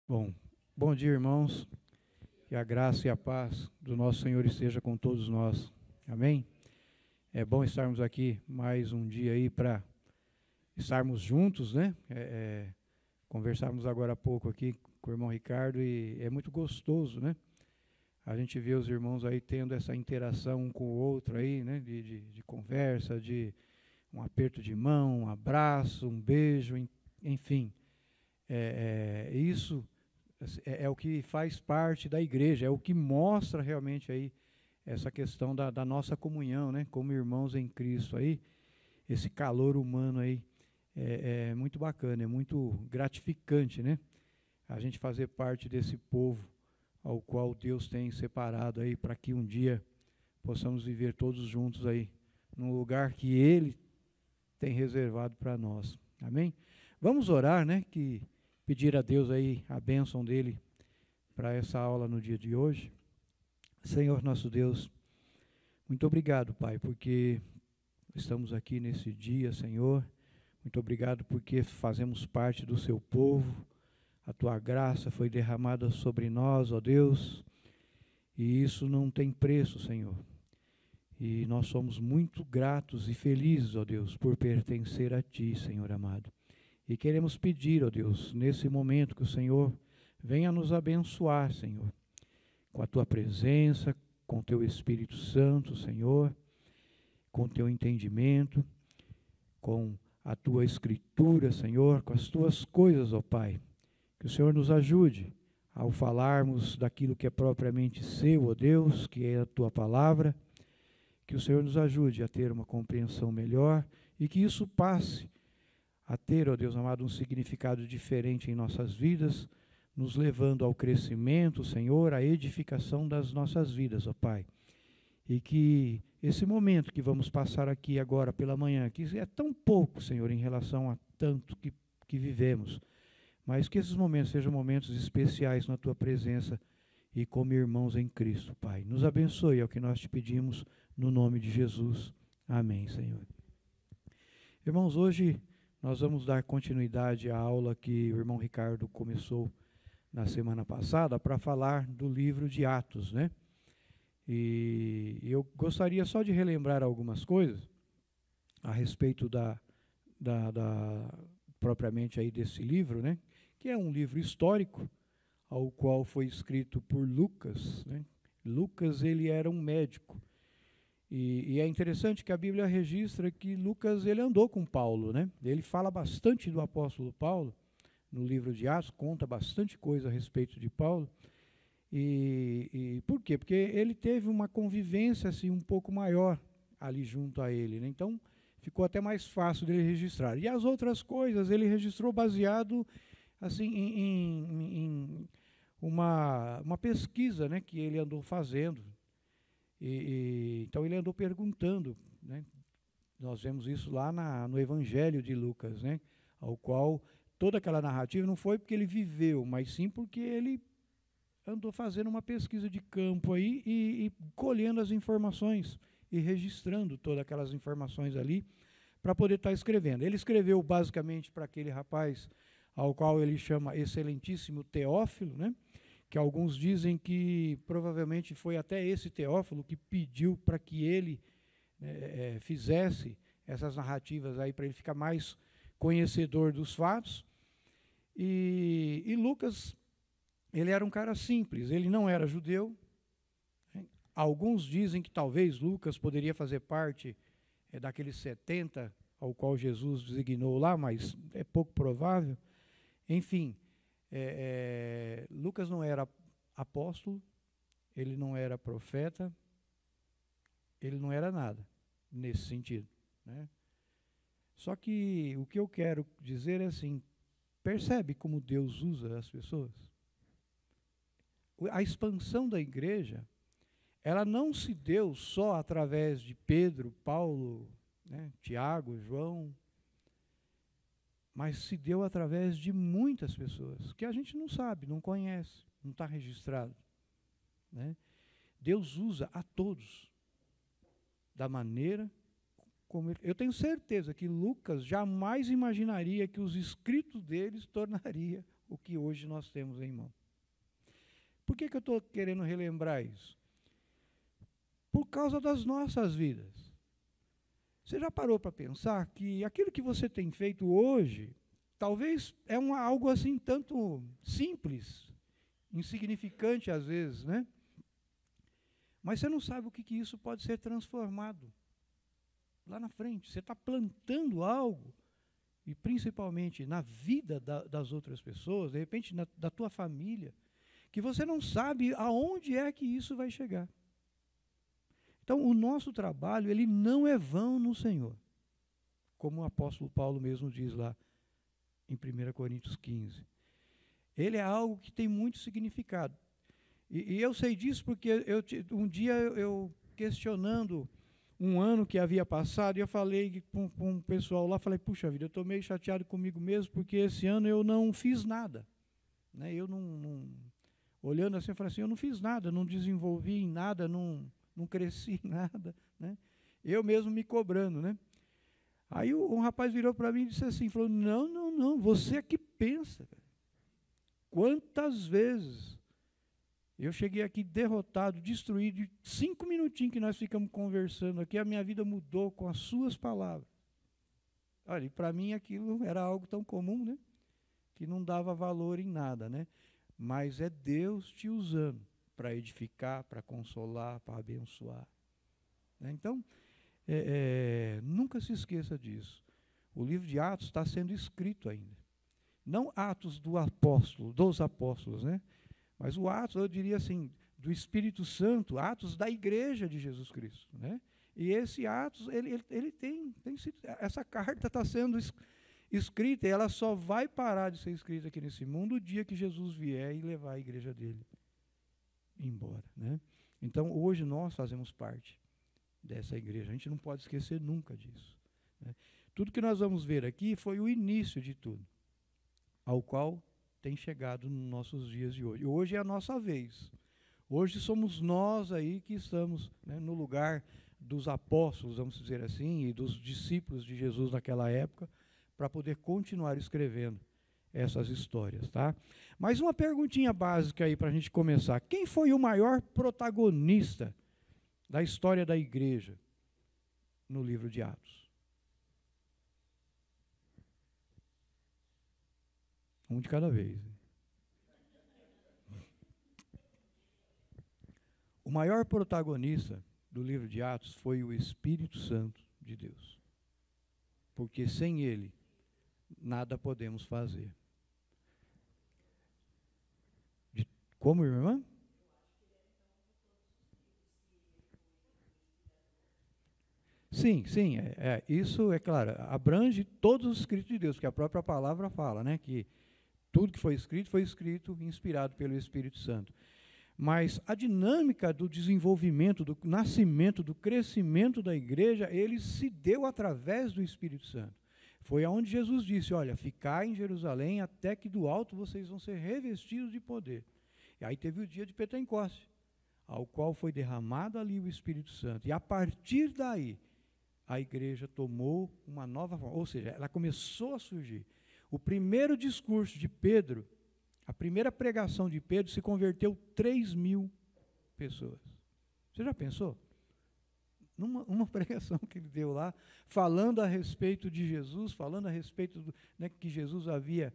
Bom, bom dia, irmãos. Que a graça e a paz do nosso Senhor esteja com todos nós. Amém? É bom estarmos aqui mais um dia aí para estarmos juntos, né? Conversarmos agora há pouco aqui com o irmão Ricardo e é muito gostoso, né? A gente vê os irmãos aí tendo essa interação um com o outro aí, né? De conversa, de um aperto de mão, um abraço, um beijo, enfim. Isso é o que faz parte da igreja, é o que mostra realmente aí essa questão da nossa comunhão, né? Como irmãos em Cristo aí, esse calor humano aí é muito bacana, é muito gratificante, né? A gente fazer parte desse povo ao qual Deus tem separado aí para que um dia possamos viver todos juntos aí num lugar que Ele tem reservado para nós. Amém? Vamos orar, né? Pedir a Deus aí a bênção dele para essa aula no dia de hoje. Senhor nosso Deus, muito obrigado, Pai, porque estamos aqui nesse dia, Senhor. Muito obrigado porque fazemos parte do seu povo. A tua graça foi derramada sobre nós, ó Deus, e isso não tem preço, Senhor. E nós somos muito gratos e felizes, ó Deus, por pertencer a Ti, Senhor amado. E queremos pedir, ó Deus, nesse momento que o Senhor venha nos abençoar, Senhor, com a Tua presença, com o Teu Espírito Santo, Senhor, com o Teu entendimento, com a Tua Escritura, Senhor, com as Tuas coisas, ó Pai. Que o Senhor nos ajude ao falarmos daquilo que é propriamente seu, ó Deus, que é a Tua palavra. Que o Senhor nos ajude a ter uma compreensão melhor e que isso passe a ter, ó Deus amado, um significado diferente em nossas vidas, nos levando ao crescimento, Senhor, à edificação das nossas vidas, ó Pai. E que esse momento que vamos passar aqui agora pela manhã, que é tão pouco, Senhor, em relação a tanto que vivemos, mas que esses momentos sejam momentos especiais na Tua presença e como irmãos em Cristo, Pai. Nos abençoe, é o que nós te pedimos, no nome de Jesus. Amém, Senhor. Irmãos, hoje nós vamos dar continuidade à aula que o irmão Ricardo começou na semana passada para falar do livro de Atos, né? E eu gostaria só de relembrar algumas coisas a respeito propriamente aí desse livro, né? Que é um livro histórico, ao qual foi escrito por Lucas, né? Lucas, ele era um médico. E é interessante que a Bíblia registra que Lucas, ele andou com Paulo, né? Ele fala bastante do apóstolo Paulo, no livro de Atos, conta bastante coisa a respeito de Paulo. E por quê? Porque ele teve uma convivência assim, um pouco maior ali junto a ele, né? Então, ficou até mais fácil dele registrar. E as outras coisas ele registrou baseado assim, em uma pesquisa, né, que ele andou fazendo. Então ele andou perguntando, né? Nós vemos isso lá no Evangelho de Lucas, né? Ao qual toda aquela narrativa não foi porque ele viveu, mas sim porque ele andou fazendo uma pesquisa de campo aí e colhendo as informações e registrando todas aquelas informações ali para poder estar escrevendo. Ele escreveu basicamente para aquele rapaz ao qual ele chama Excelentíssimo Teófilo, né? Que alguns dizem que provavelmente foi até esse Teófilo que pediu para que ele fizesse essas narrativas aí para ele ficar mais conhecedor dos fatos. E Lucas, ele era um cara simples, ele não era judeu. Né? Alguns dizem que talvez Lucas poderia fazer parte daqueles 70 ao qual Jesus designou lá, mas é pouco provável. Enfim, Lucas não era apóstolo, ele não era profeta, ele não era nada nesse sentido, né? Só que o que eu quero dizer é assim, percebe como Deus usa as pessoas? A expansão da igreja, ela não se deu só através de Pedro, Paulo, né, Tiago, João, mas se deu através de muitas pessoas, que a gente não sabe, não conhece, não está registrado, né? Deus usa a todos, da maneira como eu tenho certeza que Lucas jamais imaginaria que os escritos dele se tornaria o que hoje nós temos em mão. Por que eu estou querendo relembrar isso? Por causa das nossas vidas. Você já parou para pensar que aquilo que você tem feito hoje, talvez é algo assim tanto simples, insignificante às vezes, né? Mas você não sabe o que isso pode ser transformado lá na frente. Você está plantando algo, e principalmente na vida das outras pessoas, de repente da tua família, que você não sabe aonde é que isso vai chegar. Então, o nosso trabalho, ele não é vão no Senhor, como o apóstolo Paulo mesmo diz lá em 1 Coríntios 15. Ele é algo que tem muito significado. E eu sei disso porque um dia eu questionando um ano que havia passado, e eu falei com o pessoal lá, falei, puxa vida, eu estou meio chateado comigo mesmo, porque esse ano eu não fiz nada. Né? Eu olhando assim, eu falei assim, eu não fiz nada, não desenvolvi em nada, não cresci em nada. Né? Eu mesmo me cobrando. Né? Aí um rapaz virou para mim e disse assim, falou, não, você é que pensa. Quantas vezes eu cheguei aqui derrotado, destruído, e 5 minutinhos que nós ficamos conversando aqui, a minha vida mudou com as suas palavras. Olha, e para mim aquilo era algo tão comum, né? Que não dava valor em nada, né? Mas é Deus te usando para edificar, para consolar, para abençoar. Né? Então, nunca se esqueça disso. O livro de Atos está sendo escrito ainda. Não Atos dos apóstolos, né? Mas o Atos, eu diria assim, do Espírito Santo, Atos da Igreja de Jesus Cristo. Né? E esse Atos, ele tem essa carta está sendo escrita, e ela só vai parar de ser escrita aqui nesse mundo o dia que Jesus vier e levar a igreja dele embora. Né? Então, hoje nós fazemos parte dessa igreja. A gente não pode esquecer nunca disso. Né? Tudo que nós vamos ver aqui foi o início de tudo, ao qual tem chegado nos nossos dias de hoje. Hoje é a nossa vez. Hoje somos nós aí que estamos, né, no lugar dos apóstolos, vamos dizer assim, e dos discípulos de Jesus naquela época, para poder continuar escrevendo essas histórias. Tá? Mas uma perguntinha básica aí para a gente começar. Quem foi o maior protagonista da história da igreja no livro de Atos? Um de cada vez. O maior protagonista do livro de Atos foi o Espírito Santo de Deus. Porque sem ele, nada podemos fazer. Como, irmã? Sim, isso é claro, abrange todos os escritos de Deus, porque a própria palavra fala, né, que tudo que foi escrito inspirado pelo Espírito Santo. Mas a dinâmica do desenvolvimento, do nascimento, do crescimento da igreja, ele se deu através do Espírito Santo. Foi aonde Jesus disse, olha, ficai em Jerusalém até que do alto vocês vão ser revestidos de poder. E aí teve o dia de Pentecoste, ao qual foi derramado ali o Espírito Santo. E a partir daí, a igreja tomou uma nova forma, ou seja, ela começou a surgir. O primeiro discurso de Pedro, a primeira pregação de Pedro, se converteu 3.000 pessoas. Você já pensou? Numa pregação que ele deu lá, falando a respeito de Jesus, falando a respeito do, né, que Jesus havia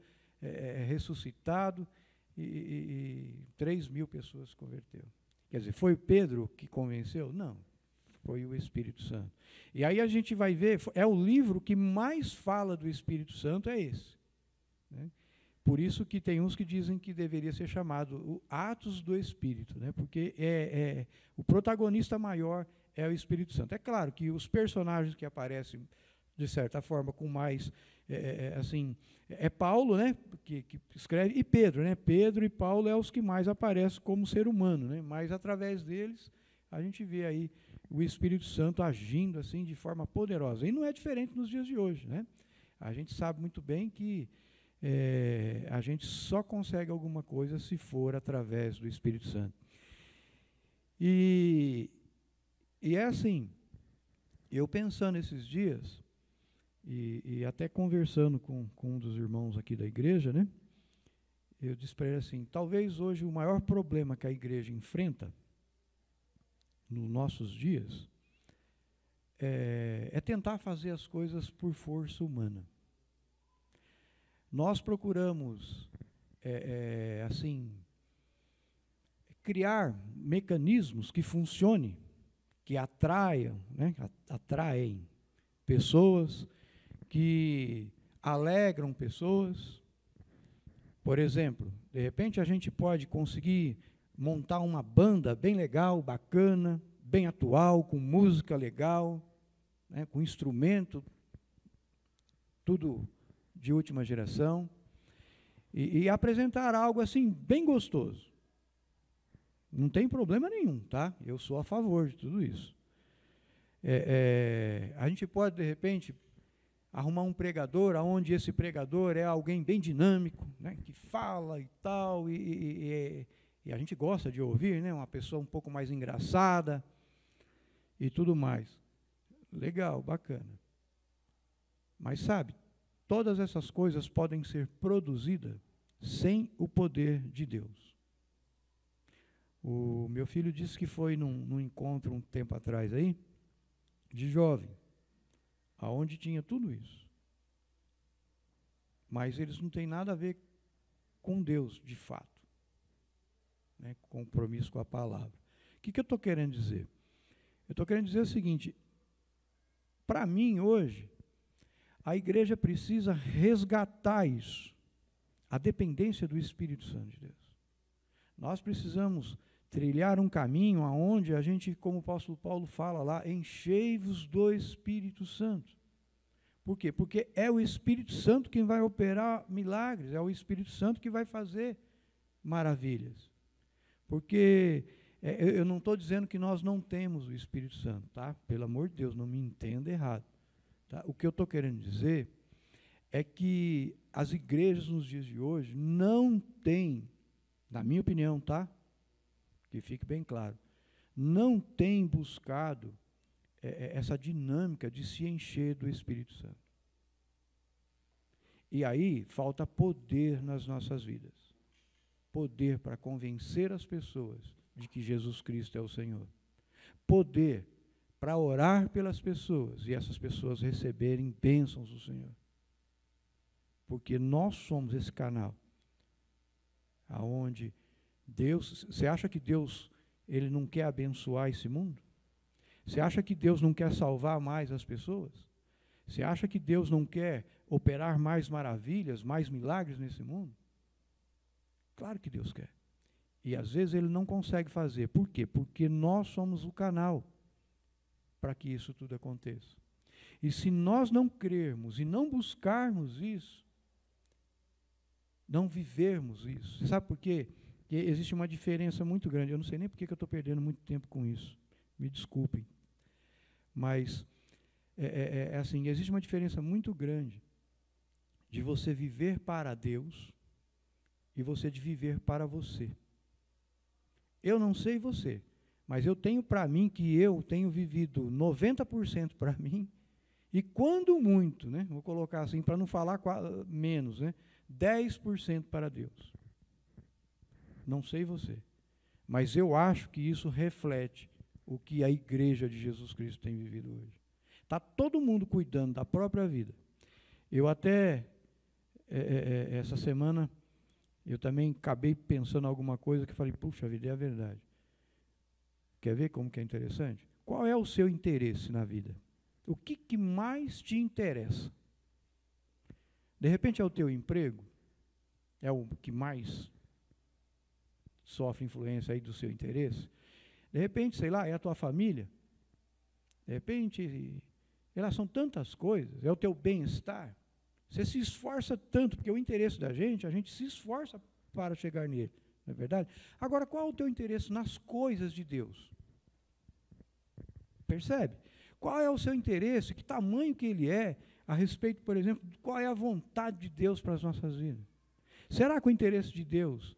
ressuscitado, e 3.000 pessoas se converteram. Quer dizer, foi Pedro que convenceu? Não, foi o Espírito Santo. E aí a gente vai ver, é o livro que mais fala do Espírito Santo, é esse. Né? Por isso que tem uns que dizem que deveria ser chamado o Atos do Espírito, né? Porque o protagonista maior é o Espírito Santo. É claro que os personagens que aparecem, de certa forma, com mais, assim, é Paulo, né, que escreve, e Pedro, né? Pedro e Paulo é os que mais aparecem como ser humano, né? Mas através deles a gente vê aí o Espírito Santo agindo assim de forma poderosa. E não é diferente nos dias de hoje, né? A gente sabe muito bem que a gente só consegue alguma coisa se for através do Espírito Santo. E é assim, eu pensando esses dias, e até conversando com um dos irmãos aqui da igreja, né? eu disse para ele assim, talvez hoje o maior problema que a igreja enfrenta nos nossos dias é tentar fazer as coisas por força humana. Nós procuramos, assim, criar mecanismos que funcionem, que atraiam, né, atraem pessoas, que alegram pessoas. Por exemplo, de repente a gente pode conseguir montar uma banda bem legal, bacana, bem atual, com música legal, né, com instrumento, tudo de última geração, e apresentar algo assim bem gostoso. Não tem problema nenhum, tá? Eu sou a favor de tudo isso. A gente pode, de repente, arrumar um pregador, onde esse pregador é alguém bem dinâmico, né, que fala e tal, e a gente gosta de ouvir, né, uma pessoa um pouco mais engraçada e tudo mais. Legal, bacana. Mas sabe, todas essas coisas podem ser produzidas sem o poder de Deus. O meu filho disse que foi num encontro um tempo atrás aí, de jovem, aonde tinha tudo isso. Mas eles não têm nada a ver com Deus, de fato, né, compromisso com a palavra. O que eu estou querendo dizer? Eu estou querendo dizer o seguinte, para mim hoje, a igreja precisa resgatar isso, a dependência do Espírito Santo de Deus. Nós precisamos trilhar um caminho aonde a gente, como o apóstolo Paulo fala lá, enchei-vos do Espírito Santo. Por quê? Porque é o Espírito Santo quem vai operar milagres, é o Espírito Santo que vai fazer maravilhas. Porque eu não estou dizendo que nós não temos o Espírito Santo, tá? Pelo amor de Deus, não me entenda errado. Tá? O que eu estou querendo dizer é que as igrejas nos dias de hoje não têm, na minha opinião, tá? Que fique bem claro, não têm buscado essa dinâmica de se encher do Espírito Santo. E aí falta poder nas nossas vidas. Poder para convencer as pessoas de que Jesus Cristo é o Senhor. Poder para orar pelas pessoas e essas pessoas receberem bênçãos do Senhor. Porque nós somos esse canal aonde Deus, você acha que Deus, ele não quer abençoar esse mundo? Você acha que Deus não quer salvar mais as pessoas? Você acha que Deus não quer operar mais maravilhas, mais milagres nesse mundo? Claro que Deus quer. E às vezes ele não consegue fazer. Por quê? Porque nós somos o canal para que isso tudo aconteça. E se nós não crermos e não buscarmos isso, não vivermos isso, você sabe por quê? Porque existe uma diferença muito grande. Eu não sei nem por que eu estou perdendo muito tempo com isso. Me desculpem. Mas, assim, existe uma diferença muito grande de você viver para Deus e você de viver para você. Eu não sei você, mas eu tenho para mim que eu tenho vivido 90% para mim e quando muito, né, vou colocar assim para não falar menos, né, 10% para Deus. Não sei você, mas eu acho que isso reflete o que a igreja de Jesus Cristo tem vivido hoje. Está todo mundo cuidando da própria vida. Eu até, essa semana, eu também acabei pensando alguma coisa que falei, puxa vida, é a verdade. Quer ver como que é interessante? Qual é o seu interesse na vida? O que mais te interessa? De repente é o teu emprego? É o que mais sofre influência aí do seu interesse? De repente, sei lá, é a tua família? De repente, elas são tantas coisas, é o teu bem-estar. Você se esforça tanto, porque o interesse da gente, a gente se esforça para chegar nele, não é verdade? Agora, qual é o teu interesse nas coisas de Deus? Percebe? Qual é o seu interesse, que tamanho que ele é, a respeito, por exemplo, de qual é a vontade de Deus para as nossas vidas? Será que o interesse de Deus,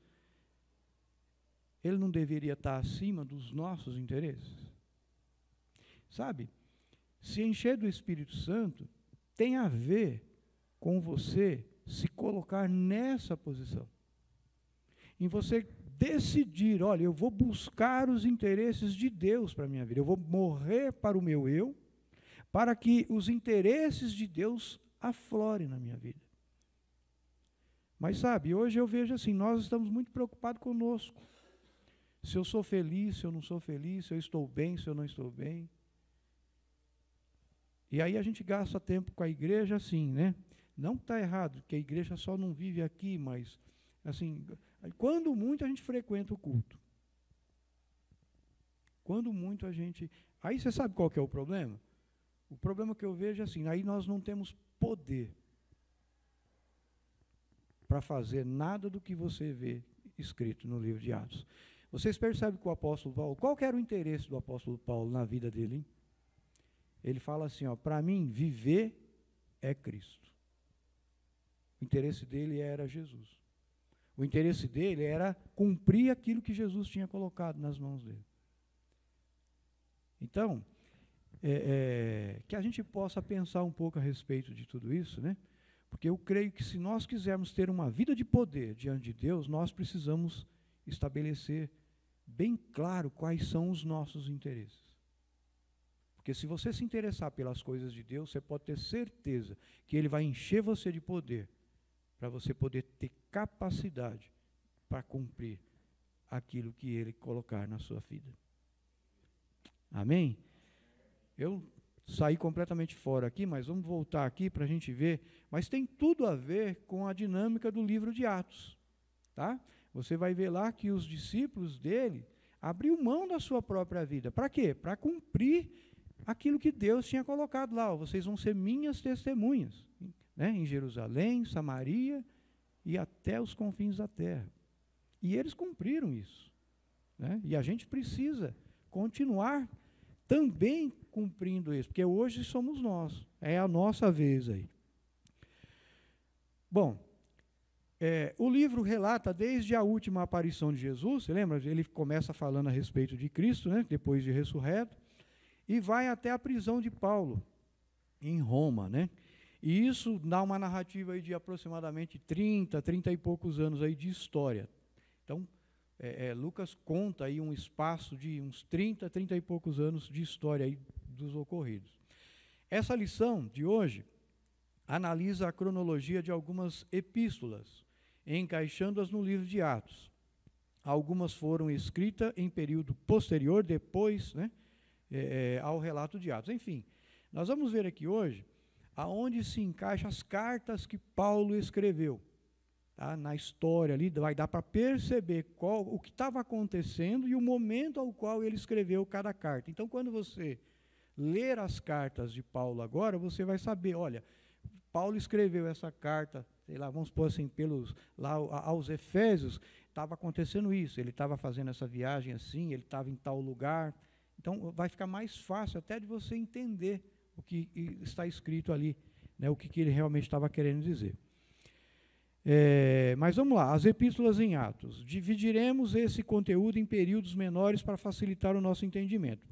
ele não deveria estar acima dos nossos interesses? Sabe, se encher do Espírito Santo tem a ver com você se colocar nessa posição. em você decidir, olha, eu vou buscar os interesses de Deus para a minha vida, eu vou morrer para o meu eu, para que os interesses de Deus aflorem na minha vida. Mas sabe, hoje eu vejo assim, nós estamos muito preocupados conosco. Se eu sou feliz, se eu não sou feliz, se eu estou bem, se eu não estou bem. E aí a gente gasta tempo com a igreja assim, né? Não está errado, que a igreja só não vive aqui, mas, assim, quando muito a gente frequenta o culto. Quando muito a gente... Aí você sabe qual que é o problema? O problema que eu vejo é assim, aí nós não temos poder para fazer nada do que você vê escrito no livro de Atos. Vocês percebem que o apóstolo Paulo, qual que era o interesse do apóstolo Paulo na vida dele, hein? Ele fala assim, ó, para mim, viver é Cristo. O interesse dele era Jesus. O interesse dele era cumprir aquilo que Jesus tinha colocado nas mãos dele. Então, que a gente possa pensar um pouco a respeito de tudo isso, né? Porque eu creio que se nós quisermos ter uma vida de poder diante de Deus, nós precisamos estabelecer bem claro quais são os nossos interesses. Porque se você se interessar pelas coisas de Deus, você pode ter certeza que Ele vai encher você de poder, para você poder ter capacidade para cumprir aquilo que Ele colocar na sua vida. Amém? Eu saí completamente fora aqui, mas vamos voltar aqui para a gente ver. Mas tem tudo a ver com a dinâmica do livro de Atos. Tá? Você vai ver lá que os discípulos dele abriu mão da sua própria vida. Para quê? Para cumprir aquilo que Deus tinha colocado lá. Ó, vocês vão ser minhas testemunhas, né? Em Jerusalém, Samaria e até os confins da terra. E eles cumpriram isso, né? E a gente precisa continuar também cumprindo isso, porque hoje somos nós, é a nossa vez aí. Bom, o livro relata desde a última aparição de Jesus, você lembra? Ele começa falando a respeito de Cristo, né? Depois de ressurreto, e vai até a prisão de Paulo, em Roma, né? E isso dá uma narrativa aí de aproximadamente 30 e poucos anos aí de história. Então, Lucas conta aí um espaço de uns 30 e poucos anos de história aí dos ocorridos. Essa lição de hoje analisa a cronologia de algumas epístolas, encaixando-as no livro de Atos. Algumas foram escritas em período posterior, depois, né, ao relato de Atos. Enfim, nós vamos ver aqui hoje aonde se encaixam as cartas que Paulo escreveu. Tá? Na história ali, vai dar para perceber o que estava acontecendo e o momento ao qual ele escreveu cada carta. Então, quando você ler as cartas de Paulo agora, você vai saber, olha, Paulo escreveu essa carta, sei lá, vamos supor assim, lá aos Efésios, estava acontecendo isso, ele estava fazendo essa viagem assim, ele estava em tal lugar. Então, vai ficar mais fácil até de você entender o que está escrito ali, né, o que ele realmente estava querendo dizer. Mas vamos lá, as epístolas em Atos. Dividiremos esse conteúdo em períodos menores para facilitar o nosso entendimento.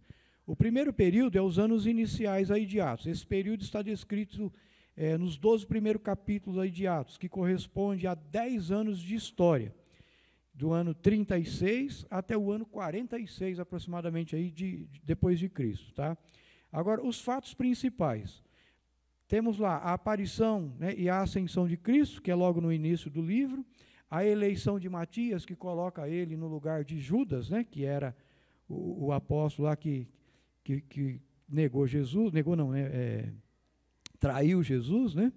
O primeiro período é os anos iniciais aí de Atos. Esse período está descrito nos 12 primeiros capítulos aí de Atos, que corresponde a 10 anos de história, do ano 36 até o ano 46, aproximadamente, aí depois de Cristo. Tá? Agora, os fatos principais. Temos lá a aparição, né, e a ascensão de Cristo, que é logo no início do livro, a eleição de Matias, que coloca ele no lugar de Judas, né, que era o apóstolo lá que negou Jesus, traiu Jesus, né?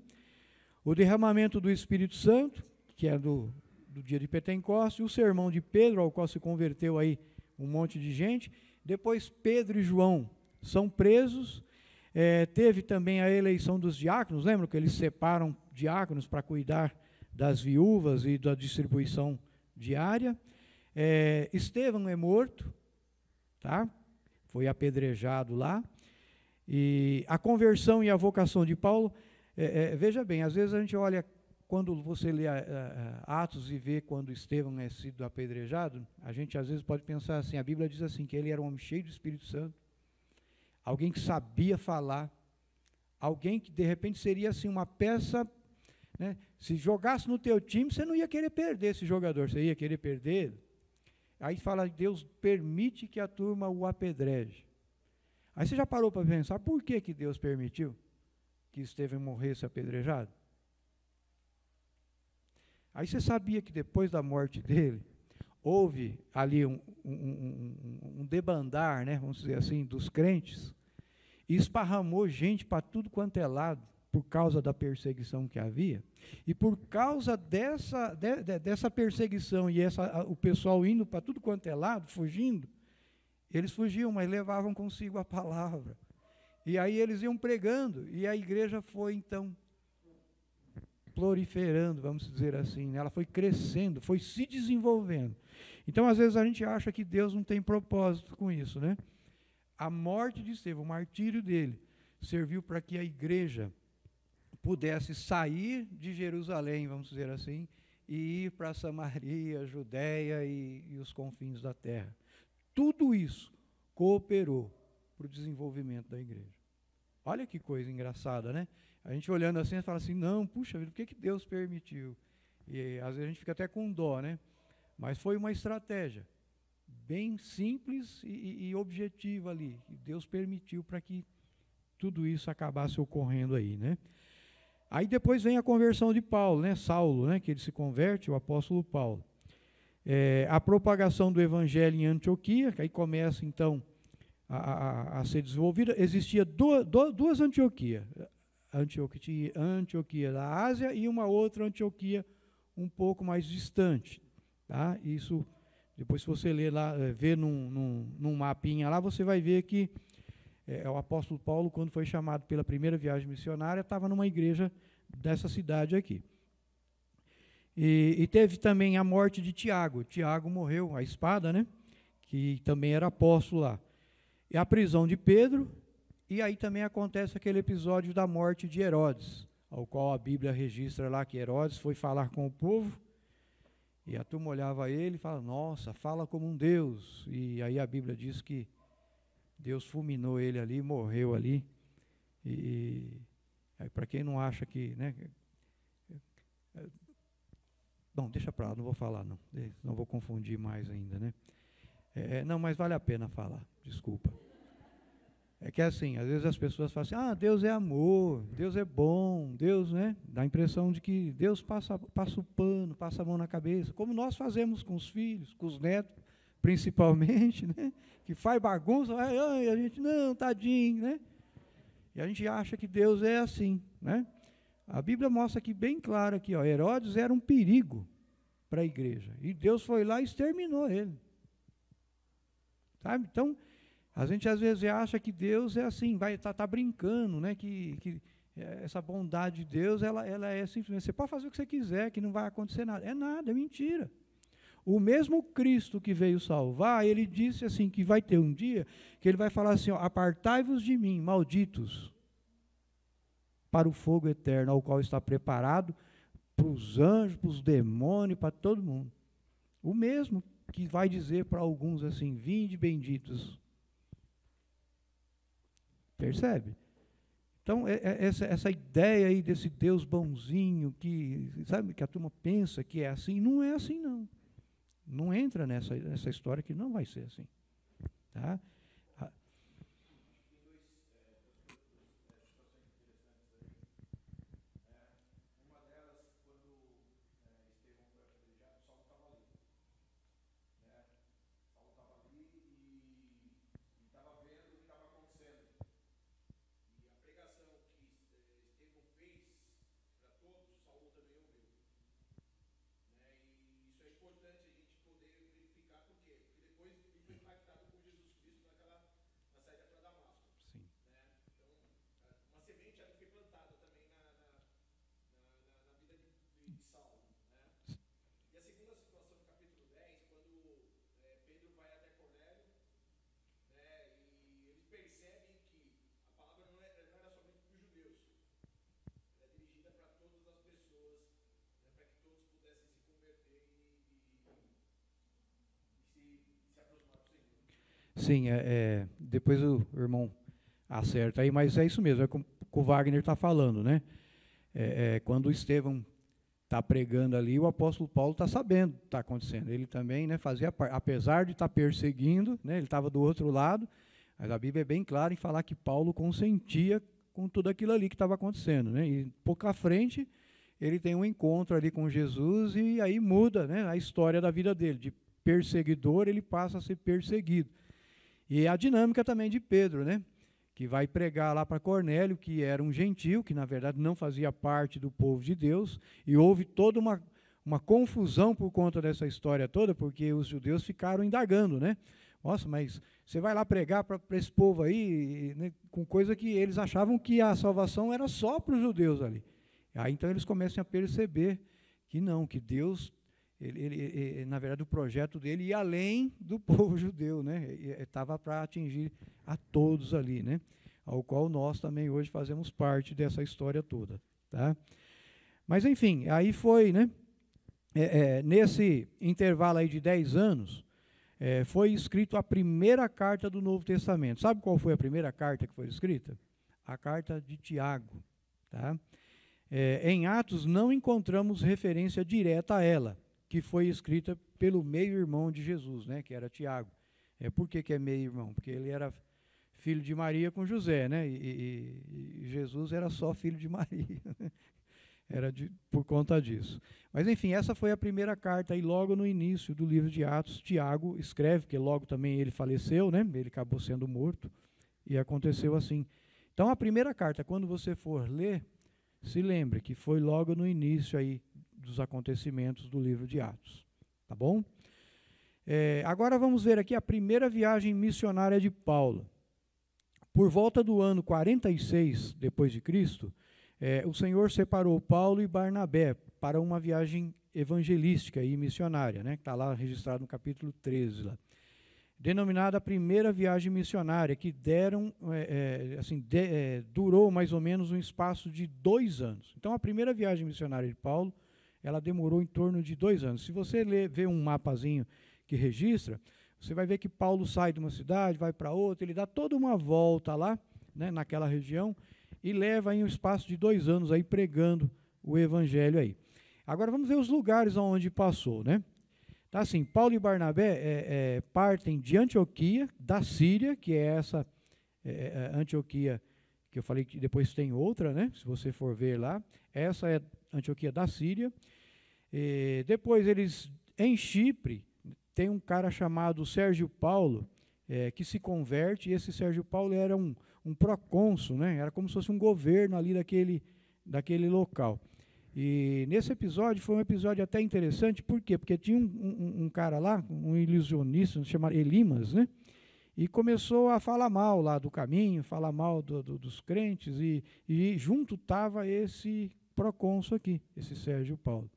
O derramamento do Espírito Santo, que é do dia de Pentecostes, o sermão de Pedro, ao qual se converteu aí um monte de gente. Depois Pedro e João são presos. Teve também a eleição dos diáconos, lembram que eles separam diáconos para cuidar das viúvas e da distribuição diária. Estevão é morto, tá? Foi apedrejado lá. E a conversão e a vocação de Paulo, veja bem, às vezes a gente olha, quando você lê Atos e vê quando Estevão é sido apedrejado, a gente às vezes pode pensar assim, a Bíblia diz assim, que ele era um homem cheio do Espírito Santo, alguém que sabia falar, alguém que de repente seria assim uma peça né? Se jogasse no teu time, você não ia querer perder esse jogador, você ia querer perder ele. Aí fala, Deus permite que a turma o apedreje. Aí você já parou para pensar, por que que Deus permitiu que Estevão morresse apedrejado? Aí você sabia que depois da morte dele, houve ali um debandar, né, vamos dizer assim, dos crentes, e esparramou gente para tudo quanto é lado, por causa da perseguição que havia, e por causa dessa perseguição e o pessoal indo para tudo quanto é lado, fugindo, eles fugiam, mas levavam consigo a palavra. E aí eles iam pregando, e a igreja foi então proliferando, vamos dizer assim, né? Ela foi crescendo, foi se desenvolvendo. Então, às vezes, a gente acha que Deus não tem propósito com isso, né? A morte de Estevão, o martírio dele, serviu para que a igreja pudesse sair de Jerusalém, vamos dizer assim, e ir para Samaria, Judéia e os confins da terra. Tudo isso cooperou para o desenvolvimento da igreja. Olha que coisa engraçada, né? A gente olhando assim, fala assim, não, puxa vida, por que Deus permitiu? E às vezes a gente fica até com dó, né? Mas foi uma estratégia bem simples e objetiva ali. E Deus permitiu para que tudo isso acabasse ocorrendo aí, né? Aí depois vem a conversão de Paulo, né? Saulo, né? Que ele se converte, o apóstolo Paulo. A propagação do evangelho em Antioquia, que aí começa então a ser desenvolvida. Existia duas Antioquias. Antioquia da Ásia e uma outra Antioquia um pouco mais distante. Tá? Isso, depois se você ler lá, ver num mapinha lá, você vai ver que o apóstolo Paulo, quando foi chamado pela primeira viagem missionária, estava numa igreja dessa cidade aqui. E teve também a morte de Tiago. Tiago morreu, a espada, né? Que também era apóstolo lá. E a prisão de Pedro. E aí também acontece aquele episódio da morte de Herodes, ao qual a Bíblia registra lá que Herodes foi falar com o povo, e a turma olhava ele e fala, nossa, fala como um Deus. E aí a Bíblia diz que Deus fulminou ele ali, morreu ali. E para quem não acha que, né? Bom, deixa para lá, não vou falar não vou confundir mais ainda, né? Não, mas vale a pena falar, desculpa. É que assim, às vezes as pessoas falam assim, Deus é amor, Deus é bom, Deus, né? Dá a impressão de que Deus passa o pano, passa a mão na cabeça, como nós fazemos com os filhos, com os netos, principalmente, né? Que faz bagunça, e a gente, não, tadinho, né? E a gente acha que Deus é assim, né? A Bíblia mostra aqui bem claro aqui, Herodes era um perigo para a igreja, e Deus foi lá e exterminou ele. Sabe? Então, a gente às vezes acha que Deus é assim, vai tá brincando, né? Que essa bondade de Deus, ela é simplesmente, você pode fazer o que você quiser, que não vai acontecer nada. É nada, é mentira. O mesmo Cristo que veio salvar, ele disse assim, que vai ter um dia, que ele vai falar assim, apartai-vos de mim, malditos, para o fogo eterno, ao qual está preparado para os anjos, para os demônios, para todo mundo. O mesmo que vai dizer para alguns assim, vinde benditos. Percebe? Então, essa ideia aí desse Deus bonzinho, que, sabe, que a turma pensa que é assim, não é assim não. Não entra nessa história que não vai ser assim. Tá? Sim, depois o irmão acerta aí, mas é isso mesmo, é como o Wagner está falando, né? quando Estevão está pregando ali, o apóstolo Paulo está sabendo o que está acontecendo. Ele também, né, fazia parte, apesar de estar perseguindo, né, ele estava do outro lado, mas a Bíblia é bem clara em falar que Paulo consentia com tudo aquilo ali que estava acontecendo, né, e pouco à frente ele tem um encontro ali com Jesus e aí muda, né, a história da vida dele. De perseguidor ele passa a ser perseguido. E a dinâmica também de Pedro, né, que vai pregar lá para Cornélio, que era um gentil, que na verdade não fazia parte do povo de Deus, e houve toda uma confusão por conta dessa história toda, porque os judeus ficaram indagando, né? Nossa, mas você vai lá pregar para esse povo aí, né, com coisa que eles achavam que a salvação era só para os judeus ali. Aí então eles começam a perceber que não, que Deus, na verdade o projeto dele ia além do povo judeu, né? Estava para atingir a todos ali, né? Ao qual nós também hoje fazemos parte dessa história toda, tá? Mas enfim, aí foi, né? Nesse intervalo aí de 10 anos, foi escrito a primeira carta do Novo Testamento. Sabe qual foi a primeira carta que foi escrita? A carta de Tiago, tá? Em Atos não encontramos referência direta a ela, que foi escrita pelo meio-irmão de Jesus, né, que era Tiago. Por que é meio-irmão? Porque ele era filho de Maria com José, né, e Jesus era só filho de Maria. Era por conta disso. Mas, enfim, essa foi a primeira carta, aí logo no início do livro de Atos, Tiago escreve, porque logo também ele faleceu, né, ele acabou sendo morto, e aconteceu assim. Então, a primeira carta, quando você for ler, se lembre que foi logo no início aí dos acontecimentos do livro de Atos, tá bom? Agora vamos ver aqui a primeira viagem missionária de Paulo. Por volta do ano 46 depois de Cristo, o Senhor separou Paulo e Barnabé para uma viagem evangelística e missionária, né, que está lá registrado no capítulo 13, lá, denominada a primeira viagem missionária, que durou mais ou menos um espaço de 2 anos. Então, a primeira viagem missionária de Paulo, ela demorou em torno de 2 anos. Se você ver um mapazinho que registra, você vai ver que Paulo sai de uma cidade, vai para outra, ele dá toda uma volta lá, né, naquela região, e leva aí um espaço de 2 anos aí pregando o evangelho aí. Agora vamos ver os lugares onde passou, né? Tá assim, Paulo e Barnabé partem de Antioquia, da Síria, que é essa Antioquia, que eu falei que depois tem outra, né? Se você for ver lá, essa é Antioquia da Síria. Depois eles, em Chipre, tem um cara chamado Sérgio Paulo, que se converte, e esse Sérgio Paulo era um procônsul, né? Era como se fosse um governo ali daquele local. E nesse episódio, foi um episódio até interessante, por quê? Porque tinha um cara lá, um ilusionista, chamado Elimas, né? E começou a falar mal lá do caminho, falar mal dos crentes, e junto estava esse procônsul aqui, esse Sérgio Paulo.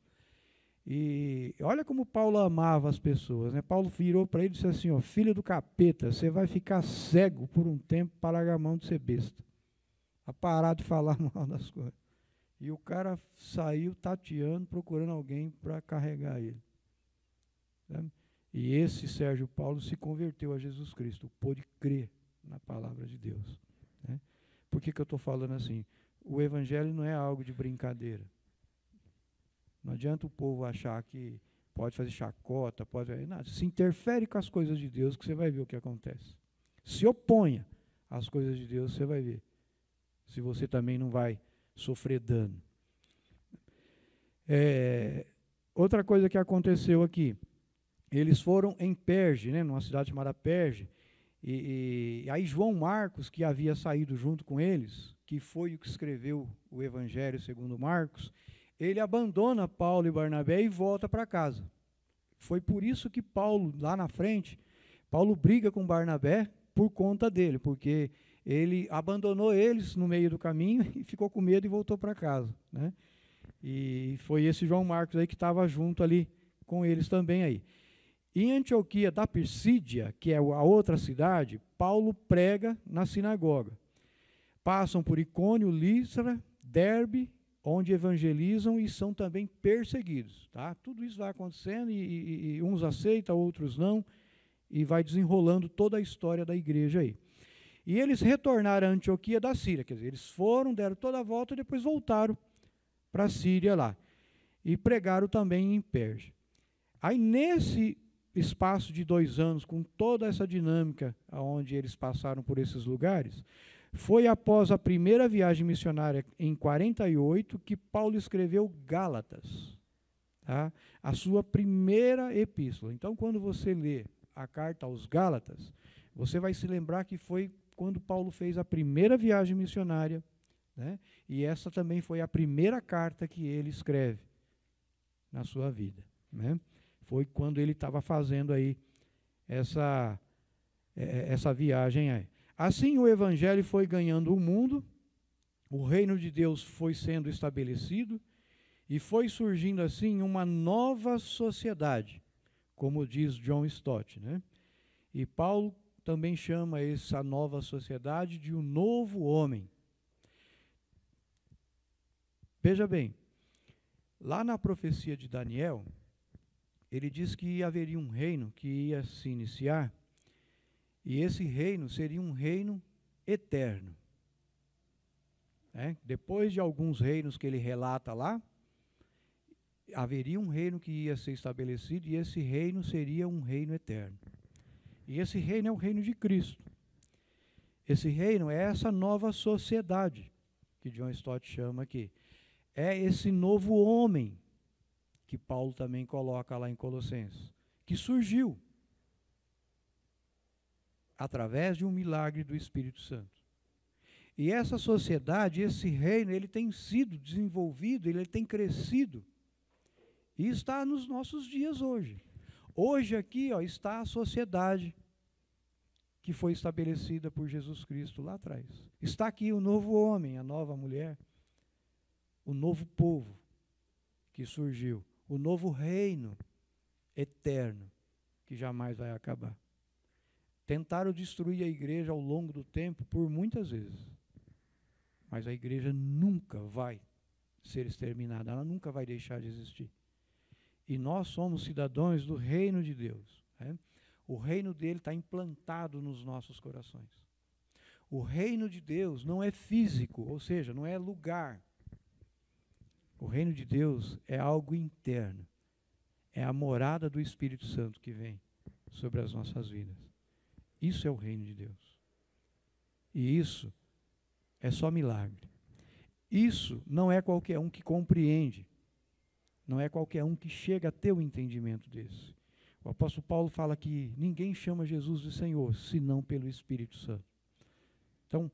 E olha como Paulo amava as pessoas, né? Paulo virou para ele e disse assim, ó, filho do capeta, você vai ficar cego por um tempo para largar a mão de ser besta. A parar de falar mal das coisas. E o cara saiu tateando, procurando alguém para carregar ele. Sabe? E esse Sérgio Paulo se converteu a Jesus Cristo, pôde crer na palavra de Deus. Né? Por que eu estou falando assim? O evangelho não é algo de brincadeira. Não adianta o povo achar que pode fazer chacota, nada. Se interfere com as coisas de Deus, que você vai ver o que acontece. Se oponha às coisas de Deus, você vai ver. Se você também não vai sofrer dano. Outra coisa que aconteceu aqui, eles foram em Perge, né, numa cidade chamada Perge, e aí João Marcos, que havia saído junto com eles, que foi o que escreveu o Evangelho segundo Marcos, ele abandona Paulo e Barnabé e volta para casa. Foi por isso que Paulo, lá na frente, Paulo briga com Barnabé por conta dele, porque ele abandonou eles no meio do caminho e ficou com medo e voltou para casa, né? E foi esse João Marcos aí que estava junto ali com eles também aí. Em Antioquia da Pisídia, que é a outra cidade, Paulo prega na sinagoga. Passam por Icônio, Listra, Derbe, onde evangelizam e são também perseguidos. Tá? Tudo isso vai acontecendo e uns aceitam, outros não, e vai desenrolando toda a história da igreja aí. E eles retornaram a Antioquia da Síria, quer dizer, eles foram, deram toda a volta e depois voltaram para a Síria lá. E pregaram também em Pérsia. Aí, nesse espaço de 2 anos, com toda essa dinâmica onde eles passaram por esses lugares, foi após a primeira viagem missionária, em 48, que Paulo escreveu Gálatas, tá? A sua primeira epístola. Então, quando você lê a carta aos Gálatas, você vai se lembrar que foi quando Paulo fez a primeira viagem missionária, né? E essa também foi a primeira carta que ele escreve na sua vida, né? Foi quando ele estava fazendo aí essa viagem aí. Assim o evangelho foi ganhando o mundo, o reino de Deus foi sendo estabelecido e foi surgindo assim uma nova sociedade, como diz John Stott, né? E Paulo também chama essa nova sociedade de um novo homem. Veja bem, lá na profecia de Daniel, ele diz que haveria um reino que ia se iniciar, e esse reino seria um reino eterno. Depois de alguns reinos que ele relata lá, haveria um reino que ia ser estabelecido, e esse reino seria um reino eterno. E esse reino é o reino de Cristo. Esse reino é essa nova sociedade, que John Stott chama aqui. É esse novo homem, que Paulo também coloca lá em Colossenses, que surgiu através de um milagre do Espírito Santo. E essa sociedade, esse reino, ele tem sido desenvolvido, ele tem crescido, e está nos nossos dias hoje. Hoje aqui está a sociedade que foi estabelecida por Jesus Cristo lá atrás. Está aqui o novo homem, a nova mulher, o novo povo que surgiu, o novo reino eterno que jamais vai acabar. Tentaram destruir a igreja ao longo do tempo por muitas vezes, mas a igreja nunca vai ser exterminada, ela nunca vai deixar de existir. E nós somos cidadãos do reino de Deus, né? O reino dele está implantado nos nossos corações. O reino de Deus não é físico, ou seja, não é lugar. O reino de Deus é algo interno. É a morada do Espírito Santo que vem sobre as nossas vidas. Isso é o reino de Deus. E isso é só milagre. Isso não é qualquer um que compreende. Não é qualquer um que chega a ter o entendimento desse. O apóstolo Paulo fala que ninguém chama Jesus de Senhor, senão pelo Espírito Santo. Então,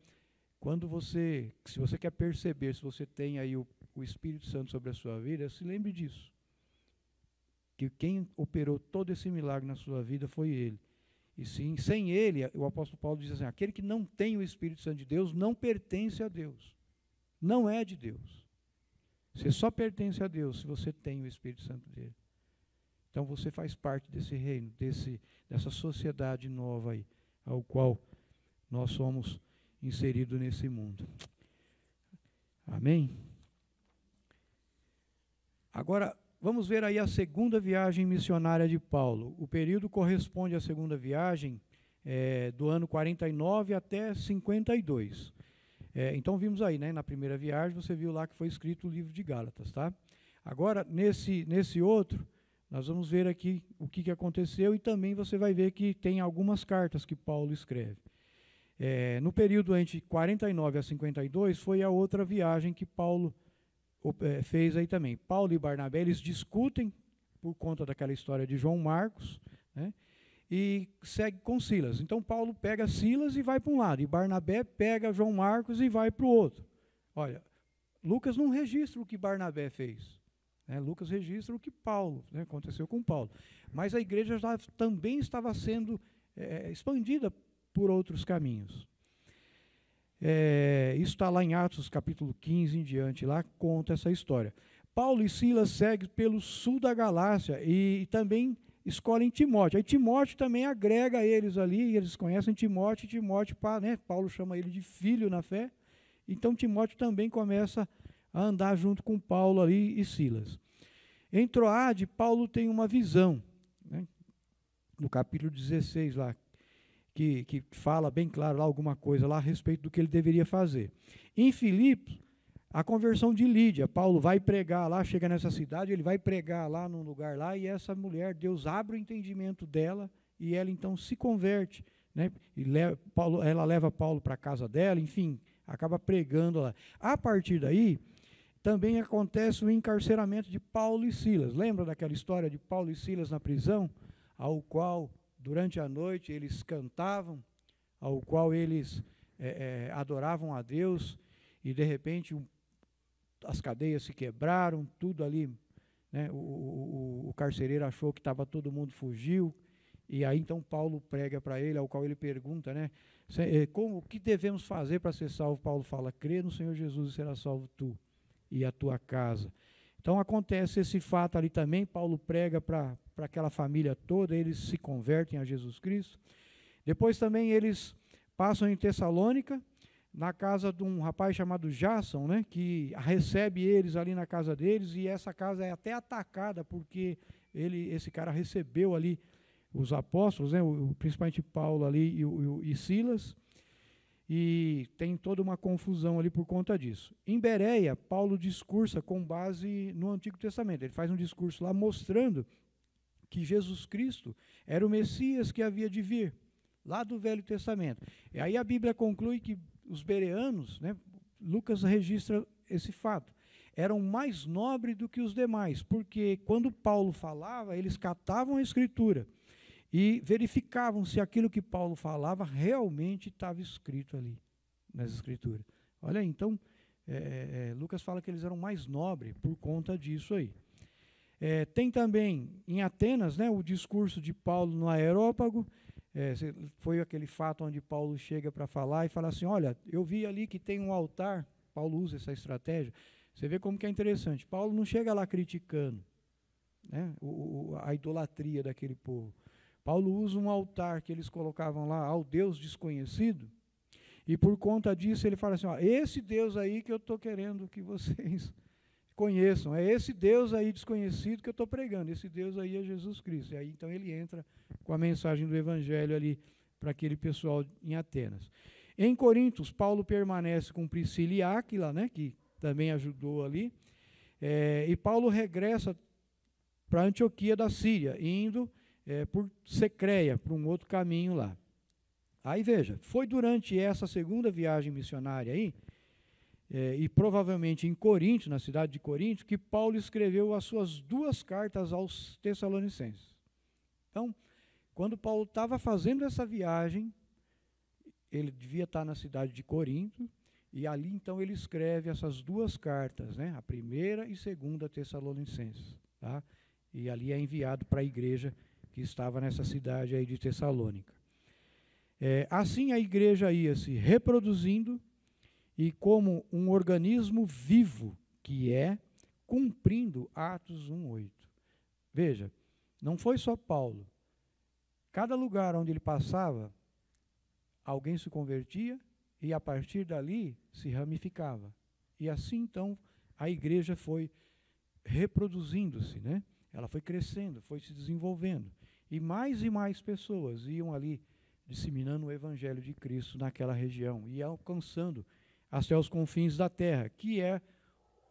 se você quer perceber se você tem aí o Espírito Santo sobre a sua vida, se lembre disso. Que quem operou todo esse milagre na sua vida foi Ele. E sim, sem Ele, o apóstolo Paulo diz assim, aquele que não tem o Espírito Santo de Deus não pertence a Deus. Não é de Deus. Você só pertence a Deus se você tem o Espírito Santo dele. Então você faz parte desse reino, dessa sociedade nova aí, ao qual nós somos inseridos nesse mundo. Amém? Agora, vamos ver aí a segunda viagem missionária de Paulo. O período corresponde à segunda viagem do ano 49 até 52. Então vimos aí, né, na primeira viagem, você viu lá que foi escrito o livro de Gálatas, tá? Agora, nesse outro, nós vamos ver aqui o que aconteceu e também você vai ver que tem algumas cartas que Paulo escreve. No período entre 49 a 52 foi a outra viagem que Paulo fez aí também. Paulo e Barnabé, eles discutem por conta daquela história de João Marcos, né? E segue com Silas. Então Paulo pega Silas e vai para um lado, e Barnabé pega João Marcos e vai para o outro. Olha, Lucas não registra o que Barnabé fez, né? Lucas registra o que Paulo, né, aconteceu com Paulo. Mas a igreja também estava sendo expandida por outros caminhos. Isso está lá em Atos capítulo 15 em diante, lá conta essa história. Paulo e Silas seguem pelo sul da Galácia e também escolhem Timóteo. Aí Timóteo também agrega eles ali, eles conhecem Timóteo, né, Paulo chama ele de filho na fé, então Timóteo também começa a andar junto com Paulo ali e Silas. Em Troade, Paulo tem uma visão, né, no capítulo 16 lá, que fala bem claro lá alguma coisa lá a respeito do que ele deveria fazer. Em Filipos, A conversão de Lídia. Paulo vai pregar lá, chega nessa cidade, ele vai pregar lá num lugar lá, e essa mulher, Deus abre o entendimento dela, e ela então se converte, né? E ela leva Paulo para a casa dela, enfim, acaba pregando lá. A partir daí, também acontece o encarceramento de Paulo e Silas. Lembra daquela história de Paulo e Silas na prisão, ao qual, durante a noite, eles cantavam, ao qual eles adoravam a Deus, e de repente as cadeias se quebraram, tudo ali, né? O carcereiro achou que todo mundo fugiu, e aí então Paulo prega para ele, ao qual ele pergunta, né? O que devemos fazer para ser salvo? Paulo fala: crê no Senhor Jesus e será salvo tu e a tua casa. Então acontece esse fato ali também. Paulo prega para aquela família toda, eles se convertem a Jesus Cristo. Depois também eles passam em Tessalônica, na casa de um rapaz chamado Jason, né, que recebe eles ali na casa deles, e essa casa é até atacada, porque esse cara recebeu ali os apóstolos, né, principalmente Paulo ali e Silas, e tem toda uma confusão ali por conta disso. Em Bereia, Paulo discursa com base no Antigo Testamento. Ele faz um discurso lá mostrando que Jesus Cristo era o Messias que havia de vir, lá do Velho Testamento. E aí a Bíblia conclui que os bereanos, né, Lucas registra esse fato, eram mais nobres do que os demais, porque quando Paulo falava, eles catavam a Escritura e verificavam se aquilo que Paulo falava realmente estava escrito ali, nas Escrituras. Olha aí, então, Lucas fala que eles eram mais nobres por conta disso aí. Tem também, em Atenas, né, o discurso de Paulo no Areópago. Foi aquele fato onde Paulo chega para falar e fala assim: olha, eu vi ali que tem um altar. Paulo usa essa estratégia. Você vê como que é interessante. Paulo não chega lá criticando, né, a idolatria daquele povo. Paulo usa um altar que eles colocavam lá ao Deus desconhecido, e por conta disso ele fala assim: ó, esse Deus aí que eu estou querendo que vocês conheçam, é esse Deus aí desconhecido que eu estou pregando, esse Deus aí é Jesus Cristo. E aí então ele entra com a mensagem do Evangelho ali para aquele pessoal em Atenas. Em Corintos, Paulo permanece com Priscila e Áquila, né, que também ajudou ali, e Paulo regressa para Antioquia da Síria, indo por Secreia, por um outro caminho lá. Aí veja, foi durante essa segunda viagem missionária aí, e provavelmente em Corinto, na cidade de Corinto, que Paulo escreveu as suas 2 cartas aos Tessalonicenses. Então, quando Paulo estava fazendo essa viagem, ele devia estar na cidade de Corinto, e ali então ele escreve essas 2 cartas, né, a primeira e segunda Tessalonicenses, tá? E ali é enviado para a igreja que estava nessa cidade aí de Tessalônica. Assim a igreja ia se reproduzindo, e como um organismo vivo que cumprindo Atos 1:8. Veja, não foi só Paulo. Cada lugar onde ele passava, alguém se convertia, e a partir dali se ramificava. E assim então a igreja foi reproduzindo-se, né? Ela foi crescendo, foi se desenvolvendo. E mais pessoas iam ali disseminando o Evangelho de Cristo naquela região e alcançando até os confins da terra, que é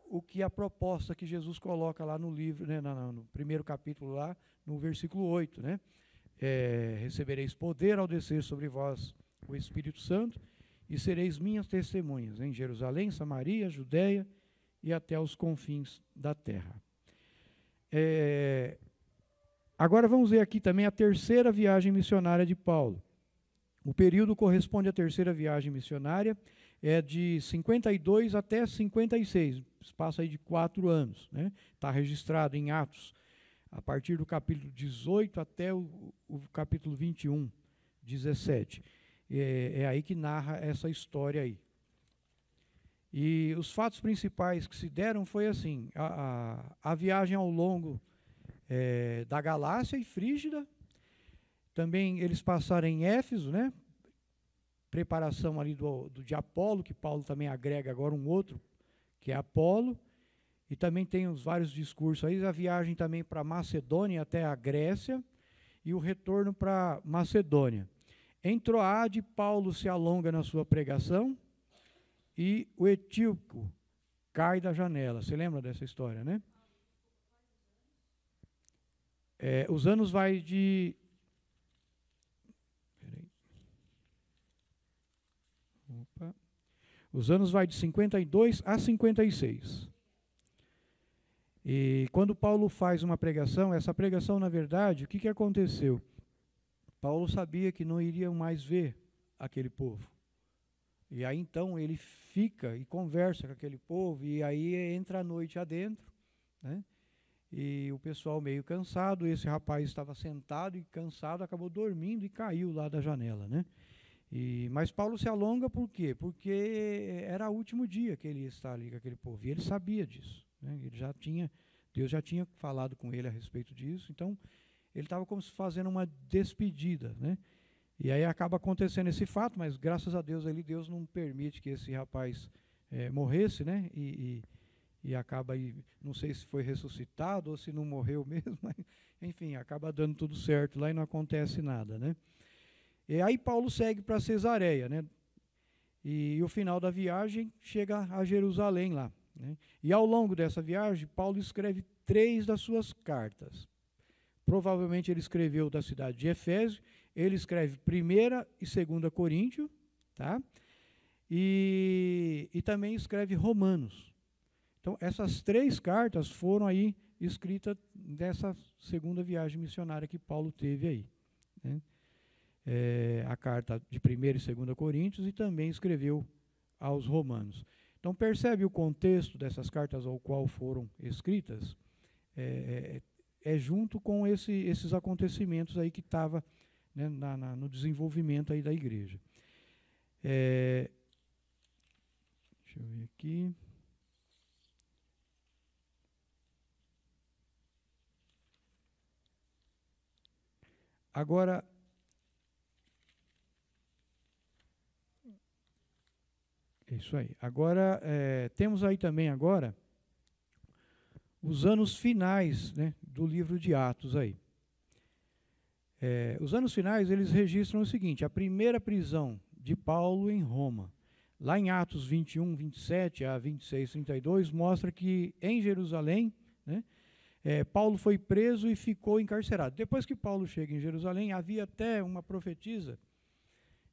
o que a proposta que Jesus coloca lá no livro, né, no primeiro capítulo lá, no versículo 8, né? Recebereis poder ao descer sobre vós o Espírito Santo, e sereis minhas testemunhas em Jerusalém, Samaria, Judeia e até os confins da terra. Agora vamos ver aqui também a terceira viagem missionária de Paulo. O período corresponde à terceira viagem missionária, de 52 até 56, espaço aí de 4 anos. Está registrado em Atos, a partir do capítulo 18 até o capítulo 21, 17. É aí que narra essa história aí. E os fatos principais que se deram foi assim: a viagem ao longo da Galácia e Frígida. Também eles passaram em Éfeso, né? Preparação ali de Apolo, que Paulo também agrega agora um outro, que é Apolo. E também tem os vários discursos aí, a viagem também para Macedônia até a Grécia, e o retorno para Macedônia. Em Troade, Paulo se alonga na sua pregação, e o Etíoco cai da janela. Você lembra dessa história, né? Os anos vai de... Peraí. Opa. Os anos vai de 52 a 56. E quando Paulo faz uma pregação, essa pregação, na verdade, o que aconteceu? Paulo sabia que não iriam mais ver aquele povo. E aí então ele fica e conversa com aquele povo, e aí entra a noite adentro, né? E o pessoal meio cansado, esse rapaz estava sentado e cansado, acabou dormindo e caiu lá da janela, né? Mas Paulo se alonga por quê? Porque era o último dia que ele ia estar ali com aquele povo, e ele sabia disso, né? Deus já tinha falado com ele a respeito disso, então ele estava como se fazendo uma despedida, né? E aí acaba acontecendo esse fato, mas graças a Deus ali, Deus não permite que esse rapaz morresse, né? E acaba aí, não sei se foi ressuscitado ou se não morreu mesmo, mas, enfim, acaba dando tudo certo lá e não acontece nada, né? E aí Paulo segue para Cesareia, né? E o final da viagem chega a Jerusalém lá, né? E ao longo dessa viagem, Paulo escreve 3 das suas cartas. Provavelmente ele escreveu da cidade de Efésio, ele escreve 1ª e 2ª Coríntios, tá? E também escreve Romanos. Então, essas 3 cartas foram aí escritas nessa segunda viagem missionária que Paulo teve aí, né? A carta de 1ª e 2ª Coríntios, e também escreveu aos Romanos. Então, percebe o contexto dessas cartas ao qual foram escritas? Junto com esses acontecimentos aí que estava, né, no desenvolvimento aí da igreja. Deixa eu ver aqui. Agora, isso aí. Agora, temos aí também agora os anos finais, né, do livro de Atos aí. Os anos finais, eles registram o seguinte: a primeira prisão de Paulo em Roma. Lá em Atos 21, 27 a 26, 32, mostra que em Jerusalém, né, Paulo foi preso e ficou encarcerado. Depois que Paulo chega em Jerusalém, havia até uma profetisa,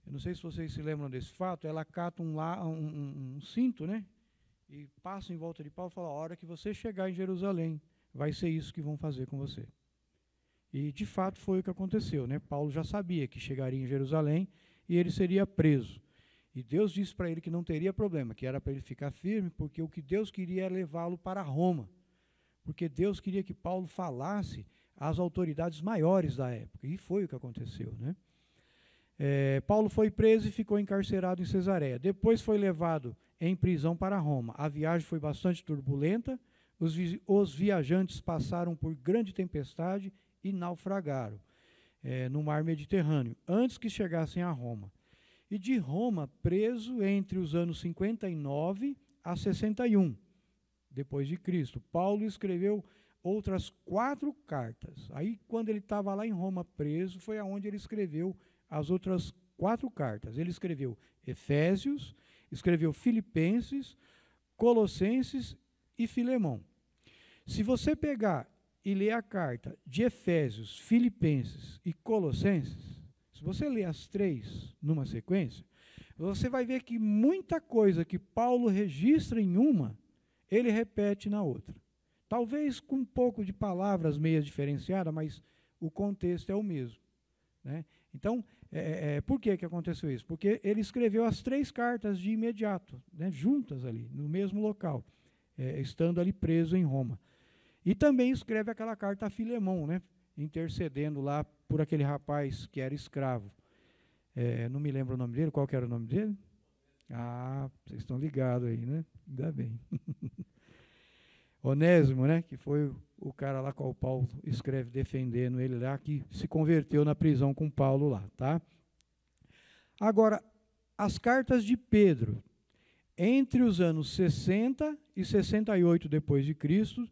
eu não sei se vocês se lembram desse fato, ela cata um cinto, né, e passa em volta de Paulo e fala: a hora que você chegar em Jerusalém, vai ser isso que vão fazer com você. E de fato foi o que aconteceu, né? Paulo já sabia que chegaria em Jerusalém e ele seria preso. E Deus disse para ele que não teria problema, que era para ele ficar firme, porque o que Deus queria era levá-lo para Roma. Porque Deus queria que Paulo falasse às autoridades maiores da época. E foi o que aconteceu, né? Paulo foi preso e ficou encarcerado em Cesareia. Depois foi levado em prisão para Roma. A viagem foi bastante turbulenta. Os viajantes passaram por grande tempestade e naufragaram no mar Mediterrâneo, antes que chegassem a Roma. E de Roma, preso entre os anos 59 a 61, depois de Cristo, Paulo escreveu outras 4 cartas. Aí, quando ele estava lá em Roma preso, foi aonde ele escreveu as outras 4 cartas. Ele escreveu Efésios, escreveu Filipenses, Colossenses e Filemão. Se você pegar e ler a carta de Efésios, Filipenses e Colossenses, se você ler as 3 numa sequência, você vai ver que muita coisa que Paulo registra em uma, ele repete na outra. Talvez com um pouco de palavras meio diferenciadas, mas o contexto é o mesmo, né? Então, por que aconteceu isso? Porque ele escreveu as 3 cartas de imediato, né, juntas ali, no mesmo local, estando ali preso em Roma. E também escreve aquela carta a Filemão, né, intercedendo lá por aquele rapaz que era escravo. Não me lembro o nome dele. Qual que era o nome dele? Ah, vocês estão ligados aí, né? Ainda bem. Onésimo, né, que foi o cara lá qual Paulo escreve defendendo ele lá, que se converteu na prisão com Paulo lá, tá? Agora, as cartas de Pedro, entre os anos 60 e 68 depois de Cristo,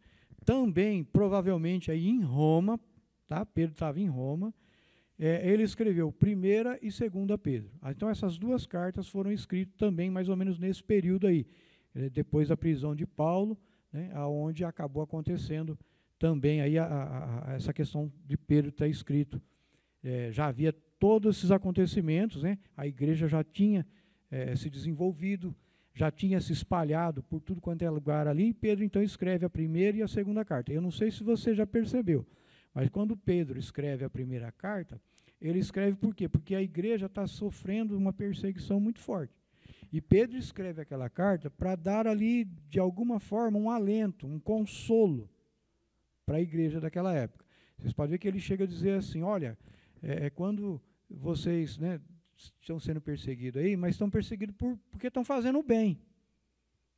também provavelmente aí em Roma, tá? Pedro estava em Roma, ele escreveu 1ª e 2ª Pedro. Então essas 2 cartas foram escritas também mais ou menos nesse período aí, depois da prisão de Paulo, né, aonde acabou acontecendo também aí essa questão de Pedro estar escrito. Já havia todos esses acontecimentos, né, a igreja já tinha se desenvolvido, já tinha se espalhado por tudo quanto é lugar ali, e Pedro então escreve a primeira e a segunda carta. Eu não sei se você já percebeu, mas quando Pedro escreve a primeira carta, ele escreve por quê? Porque a igreja está sofrendo uma perseguição muito forte. E Pedro escreve aquela carta para dar ali, de alguma forma, um alento, um consolo para a igreja daquela época. Vocês podem ver que ele chega a dizer assim, olha, quando vocês, né, estão sendo perseguidos aí, mas estão perseguidos porque estão fazendo o bem,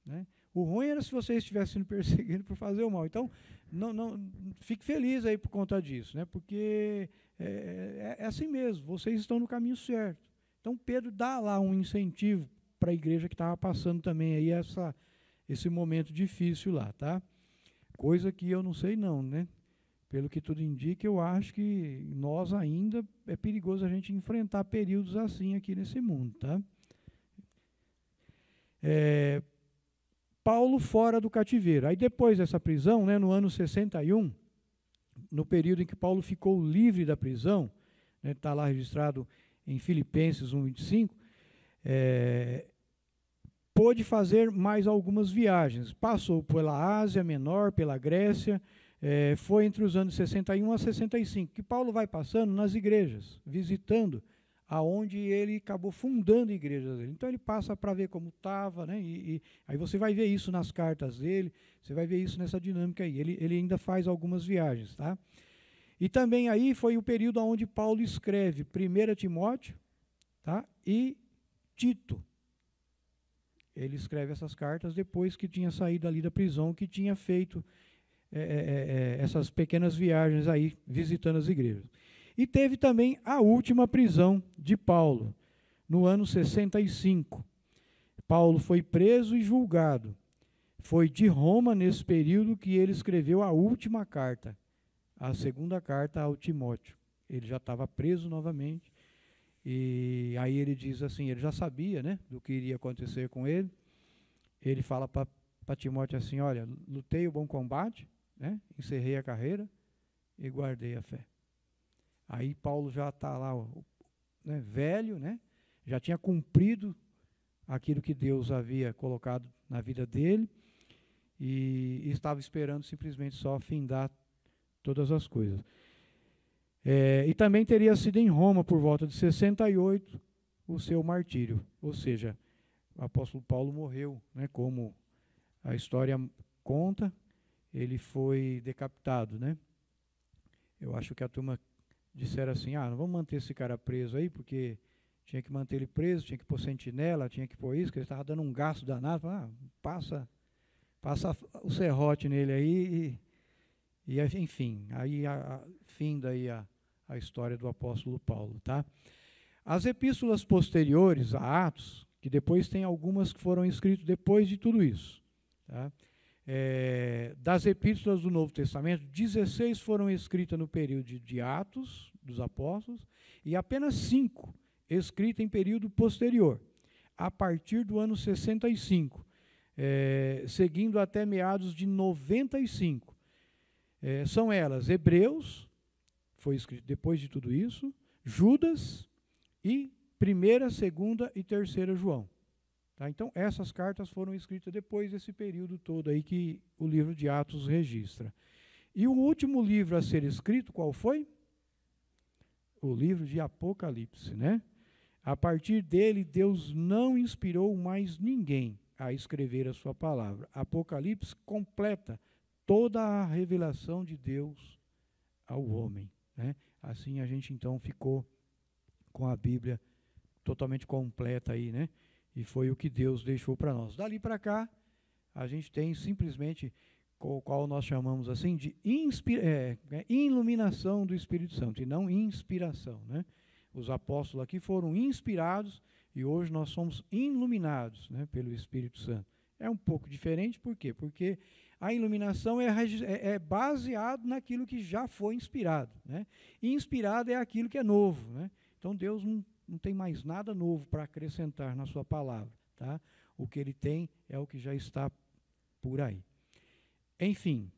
né? O ruim era se vocês estivessem sendo perseguidos por fazer o mal. Então, não fique feliz aí por conta disso, né? Porque é assim mesmo, vocês estão no caminho certo. Então, Pedro dá lá um incentivo para a igreja que estava passando também aí esse momento difícil lá, tá? Coisa que eu não sei não, né? Pelo que tudo indica, eu acho que nós ainda é perigoso a gente enfrentar períodos assim aqui nesse mundo, tá? Paulo fora do cativeiro. Aí depois dessa prisão, né, no ano 61, no período em que Paulo ficou livre da prisão, está lá registrado em Filipenses 1:25, pôde fazer mais algumas viagens. Passou pela Ásia Menor, pela Grécia, foi entre os anos 61 a 65, que Paulo vai passando nas igrejas, visitando aonde ele acabou fundando igrejas dele. Então ele passa para ver como estava, né? E aí você vai ver isso nas cartas dele, você vai ver isso nessa dinâmica aí. Ele ainda faz algumas viagens, tá? E também aí foi o período onde Paulo escreve 1 Timóteo, tá? E Tito. Ele escreve essas cartas depois que tinha saído ali da prisão, que tinha feito essas pequenas viagens aí, visitando as igrejas. E teve também a última prisão de Paulo, no ano 65. Paulo foi preso e julgado. Foi de Roma, nesse período, que ele escreveu a última carta, a segunda carta ao Timóteo. Ele já estava preso novamente, e aí ele diz assim, ele já sabia, né, do que iria acontecer com ele. Ele fala para Timóteo assim, olha, lutei o bom combate, né, encerrei a carreira e guardei a fé. Aí Paulo já está lá, né, velho, né, já tinha cumprido aquilo que Deus havia colocado na vida dele e estava esperando simplesmente só findar todas as coisas. E também teria sido em Roma, por volta de 68, o seu martírio. Ou seja, o apóstolo Paulo morreu, né, como a história conta, ele foi decapitado, né? Eu acho que a turma disseram assim, não vamos manter esse cara preso aí, porque tinha que manter ele preso, tinha que pôr sentinela, tinha que pôr isso, que ele estava dando um gasto danado. Passa o serrote nele aí e enfim, aí finda aí a história do apóstolo Paulo, tá? As epístolas posteriores a Atos, que depois tem algumas que foram escritas depois de tudo isso, tá? Das epístolas do Novo Testamento, 16 foram escritas no período de Atos dos Apóstolos e apenas 5 escritas em período posterior, a partir do ano 65, seguindo até meados de 95. São elas Hebreus, foi escrito depois de tudo isso, Judas e 1ª, 2ª e 3ª João. Tá? Então, essas cartas foram escritas depois desse período todo aí que o livro de Atos registra. E o último livro a ser escrito, qual foi? O livro de Apocalipse, né? A partir dele, Deus não inspirou mais ninguém a escrever a sua palavra. Apocalipse completa toda a revelação de Deus ao homem, né? Assim a gente então ficou com a Bíblia totalmente completa aí, né? E foi o que Deus deixou para nós. Dali para cá, a gente tem simplesmente, o qual nós chamamos assim de iluminação do Espírito Santo, e não inspiração, né? Os apóstolos aqui foram inspirados e hoje nós somos iluminados, né, pelo Espírito Santo. É um pouco diferente, por quê? Porque a iluminação é baseado naquilo que já foi inspirado, né? E inspirado é aquilo que é novo, né? Então Deus não tem mais nada novo para acrescentar na sua palavra, tá? o que ele tem é o que já está por aí. Enfim,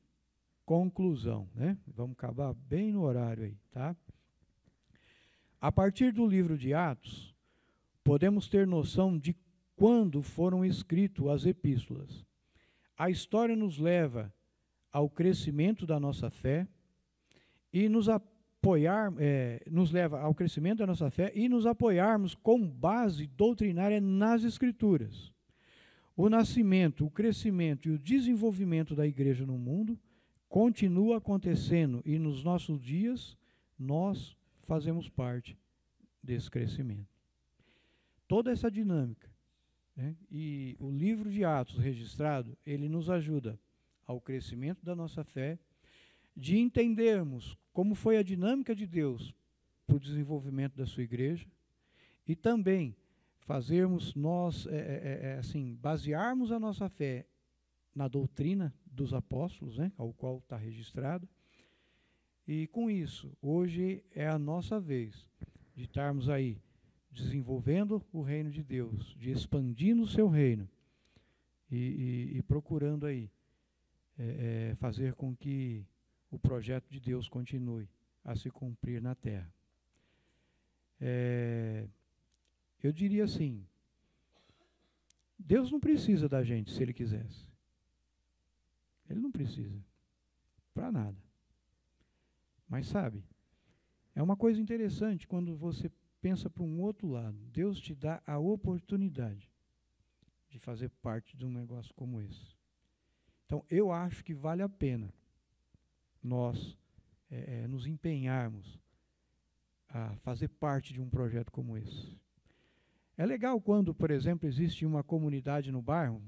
conclusão, né? Vamos acabar bem no horário aí, tá? A partir do livro de Atos, podemos ter noção de quando foram escritas as epístolas. A história nos leva ao crescimento da nossa fé e nos leva ao crescimento da nossa fé e nos apoiarmos com base doutrinária nas Escrituras. O nascimento, o crescimento e o desenvolvimento da igreja no mundo continua acontecendo e nos nossos dias nós fazemos parte desse crescimento. Toda essa dinâmica, né, e o livro de Atos registrado, ele nos ajuda ao crescimento da nossa fé, de entendermos como foi a dinâmica de Deus para o desenvolvimento da sua igreja e também fazermos nós, basearmos a nossa fé na doutrina dos apóstolos, né, ao qual está registrado. E com isso, hoje é a nossa vez de estarmos aí desenvolvendo o reino de Deus, de expandindo o seu reino e procurando aí fazer com que o projeto de Deus continue a se cumprir na terra. Eu diria assim, Deus não precisa da gente se Ele quisesse. Ele não precisa para nada. Mas sabe, é uma coisa interessante quando você pensa para um outro lado. Deus te dá a oportunidade de fazer parte de um negócio como esse. Então, eu acho que vale a pena nós nos empenharmos a fazer parte de um projeto como esse. É legal quando, por exemplo, existe uma comunidade no bairro.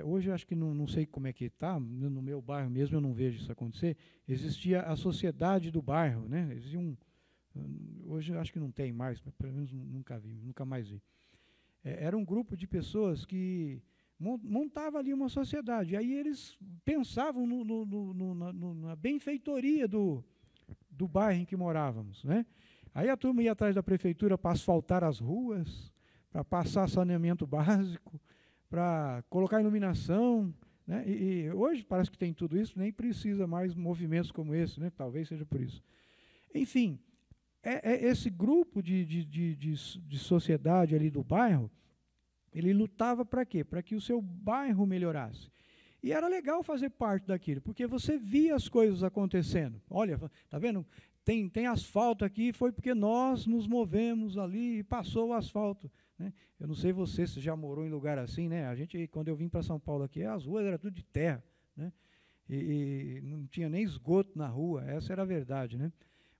Hoje eu acho que não sei como é que está, no meu bairro mesmo eu não vejo isso acontecer. Existia a sociedade do bairro, né? Existia hoje eu acho que não tem mais, pelo menos nunca mais vi. Era um grupo de pessoas que montava ali uma sociedade. E aí eles pensavam na benfeitoria do bairro em que morávamos, né? Aí a turma ia atrás da prefeitura para asfaltar as ruas, para passar saneamento básico, para colocar iluminação, né? E hoje parece que tem tudo isso, nem precisa mais movimentos como esse, né? Talvez seja por isso. Enfim, esse grupo de sociedade ali do bairro, ele lutava para quê? Para que o seu bairro melhorasse. E era legal fazer parte daquilo, porque você via as coisas acontecendo. Olha, tá vendo? Tem asfalto aqui, foi porque nós nos movemos ali e passou o asfalto, né? Eu não sei você se já morou em lugar assim, né? A gente, quando eu vim para São Paulo aqui, as ruas eram tudo de terra, né? E não tinha nem esgoto na rua, essa era a verdade, né?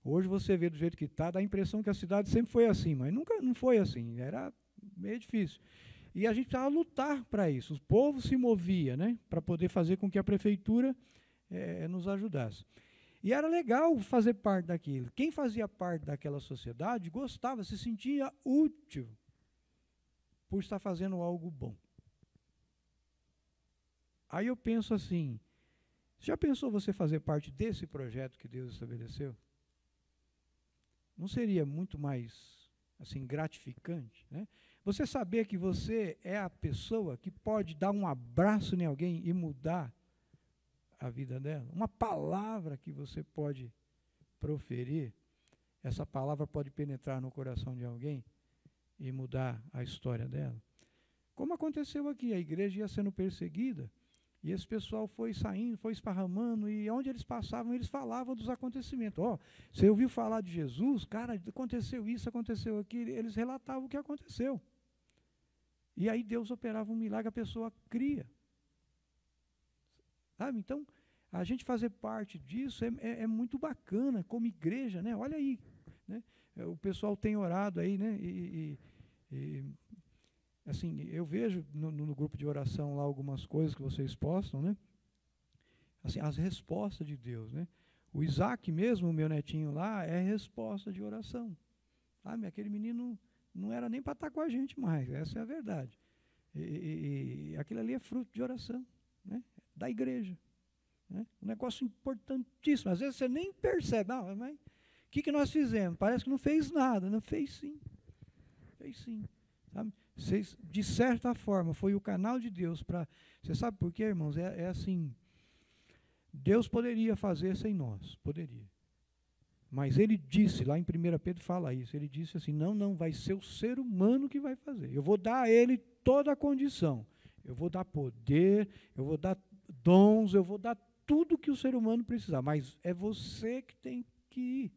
Hoje você vê do jeito que está, dá a impressão que a cidade sempre foi assim, mas nunca não foi assim, era meio difícil. E a gente precisava lutar para isso, o povo se movia, né, para poder fazer com que a prefeitura nos ajudasse. E era legal fazer parte daquilo. Quem fazia parte daquela sociedade gostava, se sentia útil por estar fazendo algo bom. Aí eu penso assim, já pensou você fazer parte desse projeto que Deus estabeleceu? Não seria muito mais assim gratificante, né? Você saber que você é a pessoa que pode dar um abraço em alguém e mudar a vida dela? Uma palavra que você pode proferir, essa palavra pode penetrar no coração de alguém e mudar a história dela. Como aconteceu aqui, a igreja ia sendo perseguida, e esse pessoal foi saindo, foi esparramando, e onde eles passavam, eles falavam dos acontecimentos. Você ouviu falar de Jesus? Cara, aconteceu isso, aconteceu aquilo. Eles relatavam o que aconteceu. E aí Deus operava um milagre, a pessoa cria. Sabe? Então, a gente fazer parte disso é muito bacana, como igreja, né? Olha aí, né? O pessoal tem orado aí, né? Assim, eu vejo no grupo de oração lá algumas coisas que vocês postam, né? Assim, as respostas de Deus, né? O Isaac mesmo, o meu netinho lá, é resposta de oração. Sabe? Aquele menino não era nem para estar com a gente mais, essa é a verdade. E aquilo ali é fruto de oração, né? Da igreja, né? Um negócio importantíssimo. Às vezes você nem percebe, não, mas o que nós fizemos? Parece que não fez nada, não fez sim. Fez sim. Sabe? Vocês, de certa forma, foi o canal de Deus para... Você sabe por quê, irmãos? É assim, Deus poderia fazer sem nós, poderia. Mas ele disse, lá em 1 Pedro fala isso, ele disse assim, não, vai ser o ser humano que vai fazer. Eu vou dar a ele toda a condição. Eu vou dar poder, eu vou dar dons, eu vou dar tudo que o ser humano precisar, mas é você que tem que ir.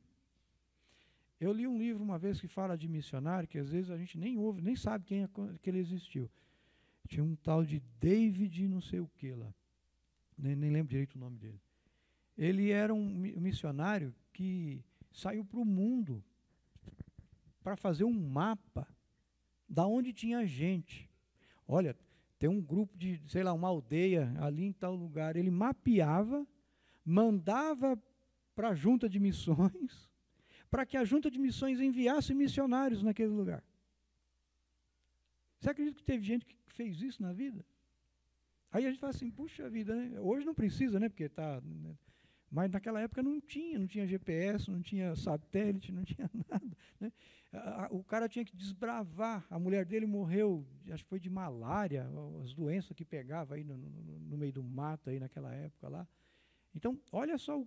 Eu li um livro uma vez que fala de missionário, que às vezes a gente nem ouve, nem sabe quem é que ele existiu. Tinha um tal de David não sei o que lá. Nem lembro direito o nome dele. Ele era um missionário que saiu para o mundo para fazer um mapa da onde tinha gente. Olha, tem um grupo de, sei lá, uma aldeia ali em tal lugar. Ele mapeava, mandava para a junta de missões, para que a junta de missões enviasse missionários naquele lugar. Você acredita que teve gente que fez isso na vida? Aí a gente fala assim, puxa vida, né? Hoje não precisa, né? Porque tá, né? Mas naquela época não tinha GPS, não tinha satélite, não tinha nada, né? O cara tinha que desbravar. A mulher dele morreu, acho que foi de malária, as doenças que pegava aí no meio do mato aí naquela época lá. Então, olha só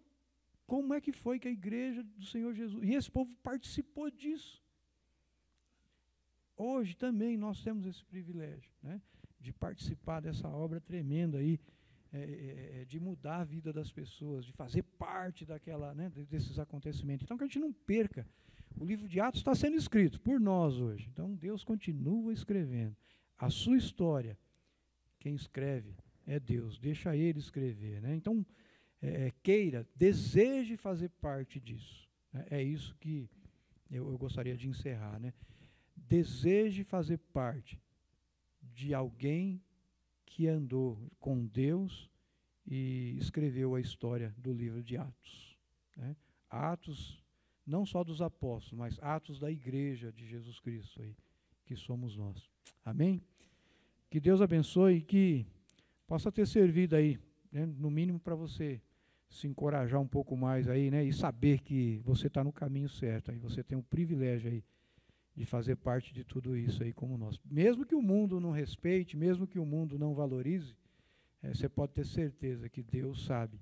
como é que foi que a igreja do Senhor Jesus... E esse povo participou disso. Hoje também nós temos esse privilégio, né, de participar dessa obra tremenda aí, de mudar a vida das pessoas, de fazer parte daquela, né, desses acontecimentos. Então, que a gente não perca. O livro de Atos está sendo escrito por nós hoje. Então, Deus continua escrevendo. A sua história, quem escreve é Deus. Deixa Ele escrever, né? Então, queira, deseje fazer parte disso. É isso que eu gostaria de encerrar, né? Deseje fazer parte de alguém que andou com Deus e escreveu a história do livro de Atos, né? Atos não só dos apóstolos, mas Atos da igreja de Jesus Cristo, aí, que somos nós. Amém? Que Deus abençoe e que possa ter servido aí, né, no mínimo para você se encorajar um pouco mais aí, né, e saber que você está no caminho certo, aí você tem o privilégio aí de fazer parte de tudo isso aí como nós. Mesmo que o mundo não respeite, mesmo que o mundo não valorize, você pode ter certeza que Deus sabe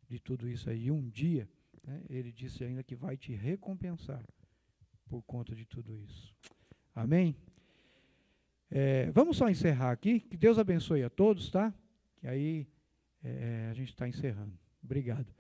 de tudo isso aí. E um dia, né, Ele disse ainda que vai te recompensar por conta de tudo isso. Amém? Vamos só encerrar aqui. Que Deus abençoe a todos, tá? Que aí a gente está encerrando. Obrigado.